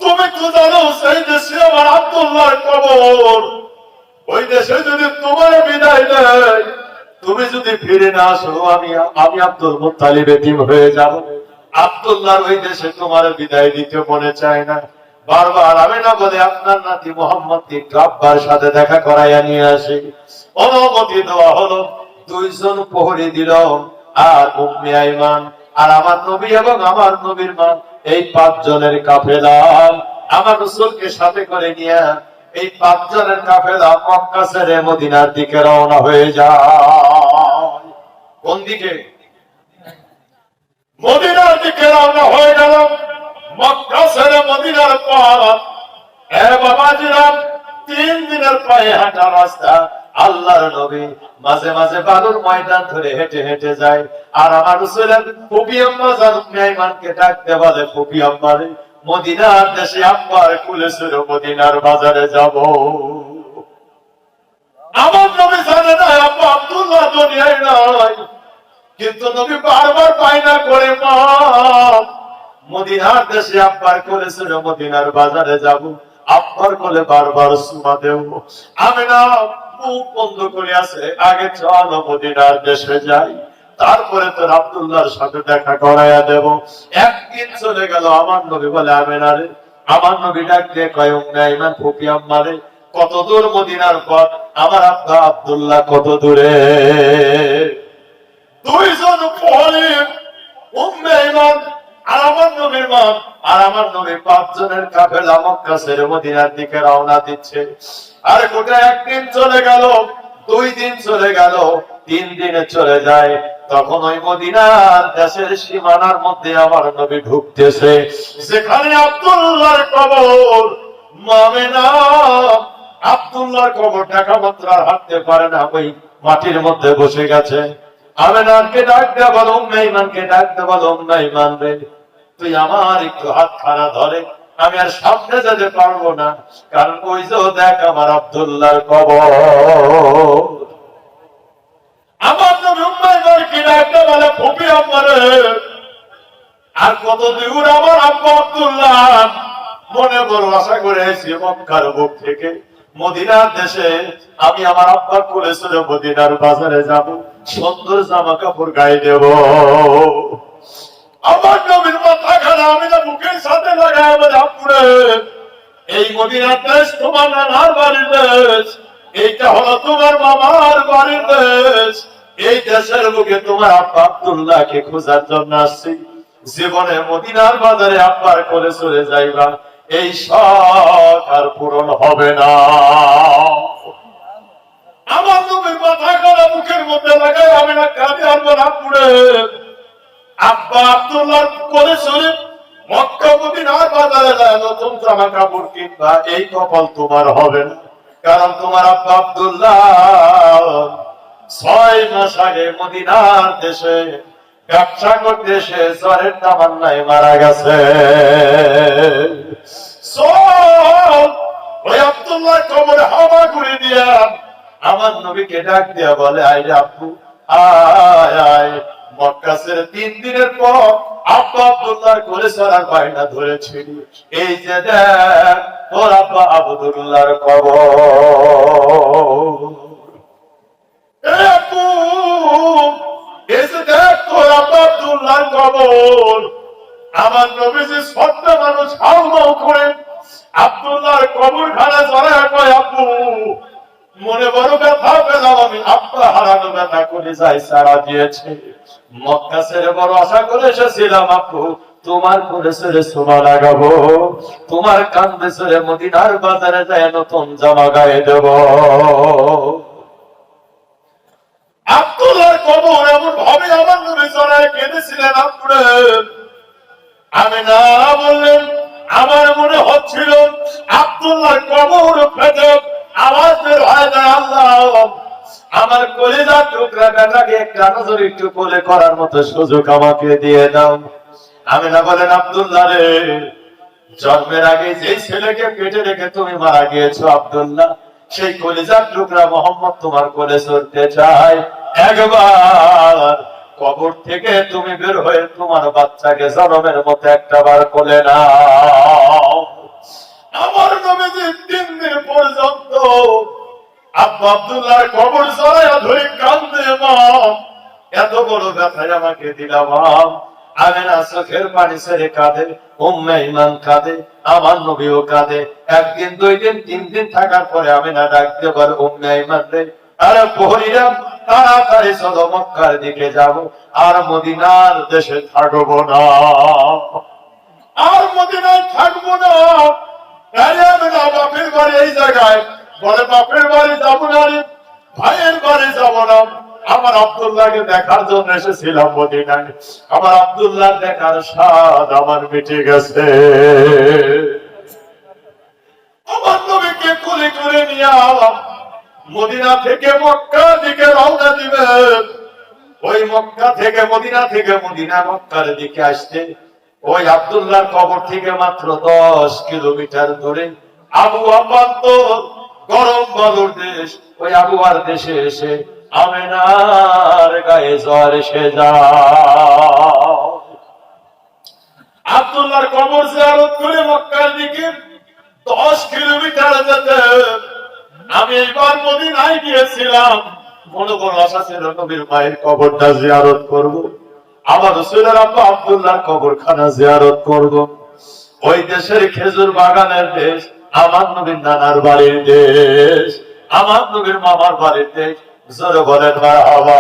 তুমি তো জানো সেই দেশে আমার আব্দুল্লাহর কবর। ওই দেশে যদি তোমার বিদায় দেয়, তুমি যদি ফিরে না আসো, আমি আব্দুল মুত্তালিব এতিম হয়ে যাব। আব্দুল্লাহর ওই দেশে তোমার বিদায় দিতে মনে চায় না। বারবার আমি না বলে আপনার নাতি মোহাম্মদকে আব্বার সাথে দেখা করাইয়া নিয়ে আসি। অনুমতি দেওয়া হলো। দুইজন প্রহরী দিল, আর উম্মে আইমান আর আমার নবী এবং আমার নবীর মা, এই 5 জনের কাফেলা আমার রাসূলকে সাথে করে নিয়ে এই 5 জনের কাফেলা মক্কা ছেড়ে মদিনার দিকে রওনা হয়ে যায়। কোন দিকে? মদিনার দিকে রওনা হয়ে গেল। মক্কা ছেড়ে মদিনার পথ, এ বাবাজিরা, 3 দিনের পায়ে হাঁটা রাস্তা। আল্লাহর নবী মাঝে মাঝে বালুর ময়দান ধরে হেঁটে হেঁটে যায়। আর আমার রাসূলের ফুপি আম্মা জান মেহমানকে ডাকতে বলে, ফুপি আম্মা রে, মদিনার দেশে আব্বার কুলে ছিল, মদিনার বাজারে যাব। আমার নবী জানে না আব্বা আব্দুল্লাহ দুনিয়ায় নাই, কিন্তু নবী বারবার বায়না করে, মা, মদিনার দেশে আব্বার কোলে ছিল, মদিনার বাজারে যাব, আব্বার কোলে বারবার সুমা দেব। আমি না মুখ বন্ধ করে আছে, আগে চলো মদিনার দেশে যাই, তারপরে তোর আব্দুল্লাহর সাথে দেখা করাইয়া দেব। একদিন চলে গেল। আমার নবী বলে, আমেনা রে, আমার নবী ডাক দিয়ে কয়, উম্মে আইমান, ফুপি আম্মা রে, কত দূর মদিনার পথ? আমার আব্বা আব্দুল্লাহ কত দূরে? দুইজন প্রহরী, উম্মে আইমান আর আমার নবীর মা আর আমার নবী, 5 জনের কাফেলা মক্কা ছেড়ে মদিনার দিকে রওনা দিচ্ছে। আর গোটা একদিন চলে গেল, 2 দিন চলে গেল, 3 দিনে চলে যায়। তখন ওই মদিনার দেশের সীমানার মধ্যে আমার নবী ঢুকতেছে, যেখানে আব্দুল্লাহর কবর। মামেনা আব্দুল্লাহর কবর দেখা মাত্র আর হাঁটতে পারে না, ওই মাটির মধ্যে বসে গেছে। আমেনাকে ডাক দেয়া বলো, উম্মে আইমানকে ডাক দেয়া বলো, উম্মে আইমান রে, তুই আমার একটু হাতখানা ধরে, আমি আর সামনে যেতে পারবো না, কারণ ওই যে দেখ আমার আব্দুল্লাহর কবর। আমার নবী উম্মে আইমানকে ডাক দেয়া বলে, ফুপি আম্মা রে, আর কত দূর আমার আব্বা আব্দুল্লাহ? মনে বড় আশা করে এসেছি মক্কার বুক থেকে মদিনার দেশে, আমি আমার আব্বার কোলে ছেড়ে মদিনার বাজারে যাব, সুন্দর জামা কাপড় গায়ে দেব। আমার নবীর মাথা খানা আমি না বুকের সাথে লাগাই, আমার আব্বুরে, এই মদিনার দেশ তোমার নানার বাড়ির দেশ, এইটা হলো তোমার মামার বাড়ির দেশ। এই দেশের বুকে তোমার আব্বা আব্দুল্লাহকে খোঁজার জন্য আসছি। জীবনে মদিনার বাজারে আব্বার কোলে চলে যাইবা, এই শখ আর পূরণ হবে না। আমার নবীর মাথা খানা মুখের মধ্যে লাগাই আমি না কাঁদে আনবার আব্বুরে, আব্বা আব্দুল্লাহর কোলে চলে মক্কা মদিনার বাজারে যায় নতুন জামা কাপড় কিনবা, এই কপাল তোমার হবে না, কারণ তোমার আব্বা আব্দুল্লাহ 6 মাস আগে মদিনার দেশে ব্যবসা করতে এসে জ্বরের তামান্নায় মারা গেছে। ওই আব্দুল্লাহ কবরে হাওয়া ঘুরে দিয়া আমার নবীকে ডাক দিয়া বলে, আইরে আব্বু, আয় আয়। মক্কা ছেড়ে 3 দিনের পর আব্বা আব্দুল্লাহর কোলে চড়ার বায়না ধরেছিল। এই যে দেখ তোর আব্বা আব্দুল্লাহর কবর। আমার নবীজি সত্য মানুষ হাউমাউ করে আব্দুল্লাহর কবর খানা চড়ায় কয়, আব্বু, মনে বড় ব্যথা পেলাম আমি, আব্বা হারানো ব্যথা করে যাই সারা দিয়েছে। মক্কা ছেড়ে বড় আশা করে এসেছিলাম, আব্বু তোমার কোলে ছেড়ে সোমা লাগাবো, তোমার কান্দে ছেড়ে মদিনার বাজারে যায় নতুন জামা গায়ে দেব। আব্দুল্লাহর কবর এমন ভাবে আমার নবী চড়ায় কেঁদেছিলেন। আব্বুরে, আমি না বললেন, আমার মনে হচ্ছিল আব্দুল্লাহর কবর ফেটে আওয়াজ বের হয়ে যায়, আল্লাহ আমার কলিজার টুকরা বেটাকে একটা নজর একটু কোলে করার মতো সুযোগ আমাকে দিয়ে দাও। আমি না বলেন, আব্দুল্লাহ রে, জন্মের আগে যেই ছেলেকে পেটে রেখে তুমি মারা গিয়েছো আব্দুল্লাহ, সেই কলিজার টুকরা মোহাম্মদ তোমার কোলে চড়তে চায়, একবার কবর থেকে তুমি বের হয়ে তোমার বাচ্চাকে জনমের মতো একটা বার কোলে নাও। আমার নবীজি 3 দিন পর্যন্ত আব্বা আব্দুল্লাহর কবর জড়াইয়া ধরে কান্দে, মা এত বড় ব্যথায় আমাকে দিলা মা। আমেনা চোখের পানি ছেড়ে কাঁদে, উম্মে ঈমান কাঁদে, আমার নবীও কাঁদে। 1 দিন 2 দিন 3 দিন থাকার পরে আমেনা ডাকতে পারে, উম্মে ঈমান রে, আরে প্রহরীরা তাড়াতাড়ি চলো, মক্কার দিকে যাব, আর মদিনার দেশে থাকবো না, আর মদিনায় থাকবো না। আমেনা বাপের বাড়ি এই জায়গায় বলে, বাপের বাড়ি যাবো না রে, ভাইয়ের বাড়ি যাবো না। আমার আব্দুল্লাহকে দেখার জন্য এসেছিলাম মদিনায়, আমার আব্দুল্লাহ দেখার স্বাদ আমার মিটে গেছে। আমার নবীকে কোলে করে নিয়ে মদিনা থেকে মক্কার দিকে রওনা দিবেন। ওই মক্কা থেকে মদিনা মক্কার দিকে আসতে ওই আব্দুল্লাহর কবর থেকে মাত্র 10 কিলোমিটার দূরে আবু আব্বান্ত গরম বালুর দেশ, ওই আবুয়ার দেশে এসে আমেনার গায়ে জ্বর এসে যায়। আব্দুল্লাহর কবর জিয়ারত করে মক্কার দিকে 10 কিলোমিটার যেতে আমি এইবার মদিনায় গিয়েছিলাম। মনে বড় আশা ছিল নবীর মায়ের কবরটা জিয়ারত করব, আমার রাসূলের আব্বা আব্দুল্লাহর কবরখানা জিয়ারত করব। ওই দেশের খেজুর বাগানের দেশ, আমার নবীর নানার বাড়ির দেশ, আমার নবীর মামার বাড়ির দেশ। জোরে বলেন মারহাবা।